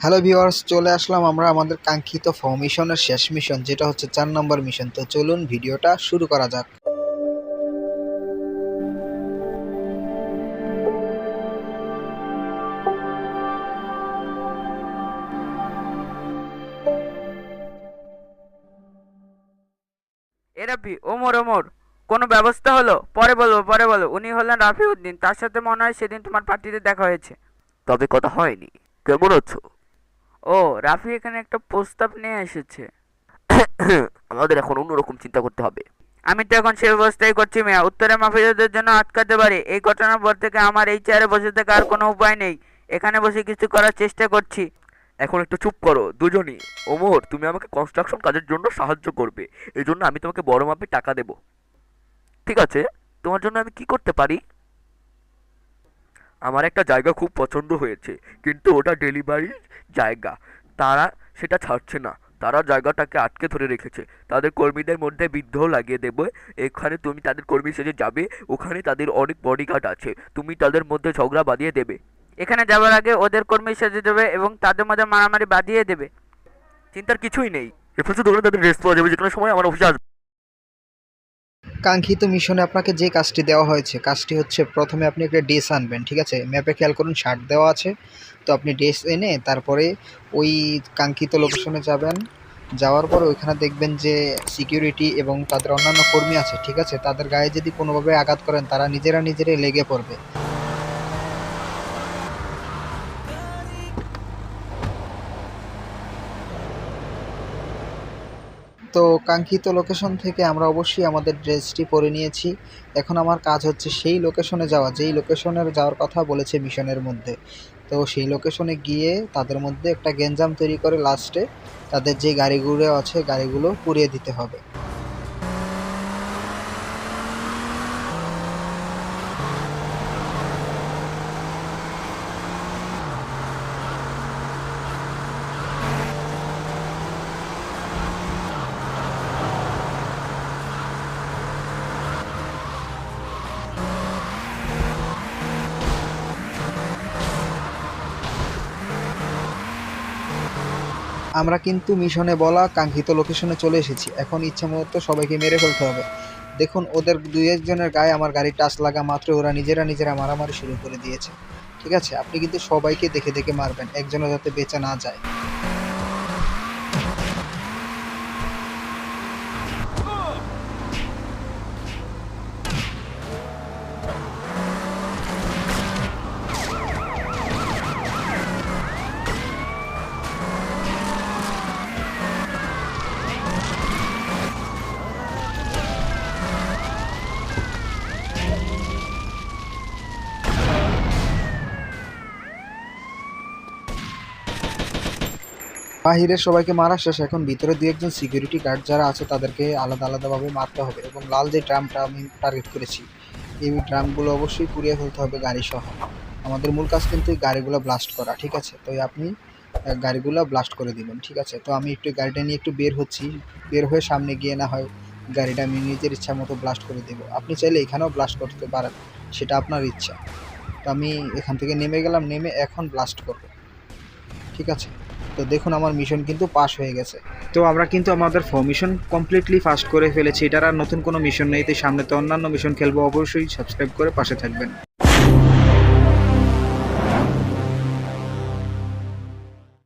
Hello viewers, চলে আসলাম আমরা আমাদের কাঙ্ক্ষিত মিশনের শেষ মিশন, যেটা হচ্ছে 4 নম্বর মিশন। তো চলুন ভিডিওটা শুরু করা যাক। এ রাফি, ওমর ওমর, কোনো ব্যবস্থা হলো? পরে বলবো। উনি হলেন রাফি উদ্দিন, তার সাথে মনে হয় সেদিন তোমার পার্টিতে দেখা হয়েছে। তবে কথা হয়নি। কেমন আছো? ও, রাফি এখানে একটা প্রস্তাব নিয়ে এসেছে। আমাদের এখন অন্যরকম চিন্তা করতে হবে। আমি তো এখন সে ব্যবস্থাই করছি মিয়া, উত্তরে মাফিয়াদের জন্য আটকাতে পারি। এই ঘটনার পর থেকে আমার এই চেয়ারে বসে থেকে আর কোনো উপায় নেই, এখানে বসে কিছু করার চেষ্টা করছি। এখন একটু চুপ করো দুজনই। ওমর, তুমি আমাকে কনস্ট্রাকশন কাজের জন্য সাহায্য করবে, এই জন্য আমি তোমাকে বড় মাপে টাকা দেব। ঠিক আছে, তোমার জন্য আমি কি করতে পারি? আমার একটা জায়গা খুব পছন্দ হয়েছে, কিন্তু ওটা ডেলিভারি জায়গা। তারা সেটা ছাড়ছে না। তারা জায়গাটাকে আটকে ধরে রেখেছে। তাদের কর্মীদের মধ্যে বিদ্রোহ লাগিয়ে দেবে। এখানে তুমি তাদের কর্মী সেজে যাবে। ওখানে তাদের অনেক বডিগার্ড আছে। তুমি তাদের মধ্যে ঝগড়া বাঁধিয়ে দেবে। এখানে যাওয়ার আগে ওদের কর্মী সেজে দেবে এবং তাদের মধ্যে মারামারি বাঁধিয়ে দেবে। চিন্তার কিছুই নেই। এফএসএ দোকানে তাদের রেস্ট পাওয়া যাবে, যে কোনো সময় আমার অফিসে আসবে। কাঙ্ক্ষিত মিশনে আপনাকে যে কাজটি দেওয়া হয়েছে, কাজটি হচ্ছে প্রথমে আপনি একটা ড্রেস আনবেন। ঠিক আছে, ম্যাপে খেয়াল করুন শার্ট দেওয়া আছে। তো আপনি ড্রেস এনে তারপরে ওই কাঙ্ক্ষিত লোকেশনে যাবেন। যাওয়ার পর ওইখানে দেখবেন যে সিকিউরিটি এবং তাদের অন্যান্য কর্মী আছে। ঠিক আছে, তাদের গায়ে যদি কোনোভাবে আঘাত করেন, তারা নিজেরাই লেগে পড়বে। তো কাঙ্ক্ষিত লোকেশন থেকে আমরা অবশ্যই আমাদের ড্রেসটি পরে নিয়েছি। এখন আমার কাজ হচ্ছে সেই লোকেশনে যাওয়া, যেই লোকেশনের যাওয়ার কথা বলেছে মিশনের মধ্যে। তো সেই লোকেশনে গিয়ে তাদের মধ্যে একটা গ্যাঞ্জাম তৈরি করে লাস্টে তাদের যে গাড়িগুলো আছে গাড়িগুলো পুড়িয়ে দিতে হবে। আমরা কিন্তু মিশনে বলা কাঙ্ক্ষিত লোকেশনে চলে এসেছি। এখন ইচ্ছামতো সবাইকে মেরে ফেলতে হবে। দেখুন, ওদের দুই একজনের গায়ে আমার গাড়ি টাচ লাগা মাত্র ওরা নিজেরা মারামারি শুরু করে দিয়েছে। ঠিক আছে, আপনি কিন্তু সবাইকে দেখে দেখে মারবেন, একজনও যাতে বেঁচে না যায়। বাহিরের সবাইকে মারা শেষ। এখন ভিতরে দুই একজন সিকিউরিটি গার্ড যারা আছে তাদেরকে আলাদাভাবে মারতে হবে। এবং লাল যে ড্রামটা আমি টার্গেট করেছি, এই ড্রামগুলো অবশ্যই পুড়িয়ে ফেলতে হবে গাড়ি সহ। আমাদের মূল কাজ কিন্তু এই গাড়িগুলো ব্লাস্ট করা। ঠিক আছে, তো আপনি গাড়িগুলো ব্লাস্ট করে দিবেন। ঠিক আছে, তো আমি একটু গাড়িটা নিয়ে একটু বের হচ্ছি। বের হয়ে সামনে গিয়ে না হয় গাড়িটা আমি নিজের ইচ্ছা মতো ব্লাস্ট করে দেবো। আপনি চাইলে এখানেও ব্লাস্ট করতে পারেন, সেটা আপনার ইচ্ছা। তো আমি এখান থেকে নেমে গেলাম, নেমে এখন ব্লাস্ট করব। ঠিক আছে, তো দেখুন আমার মিশন কিন্তু পাস হয়ে গেছে। তো আমরা কিন্তু আমাদের মিশন কমপ্লিটলি ফাস্ট করে ফেলেছি। এটার আর নতুন কোনো মিশন নেই। তো সামনে তো অন্যান্য মিশন খেলবো, অবশ্যই সাবস্ক্রাইব করে পাশে থাকবেন।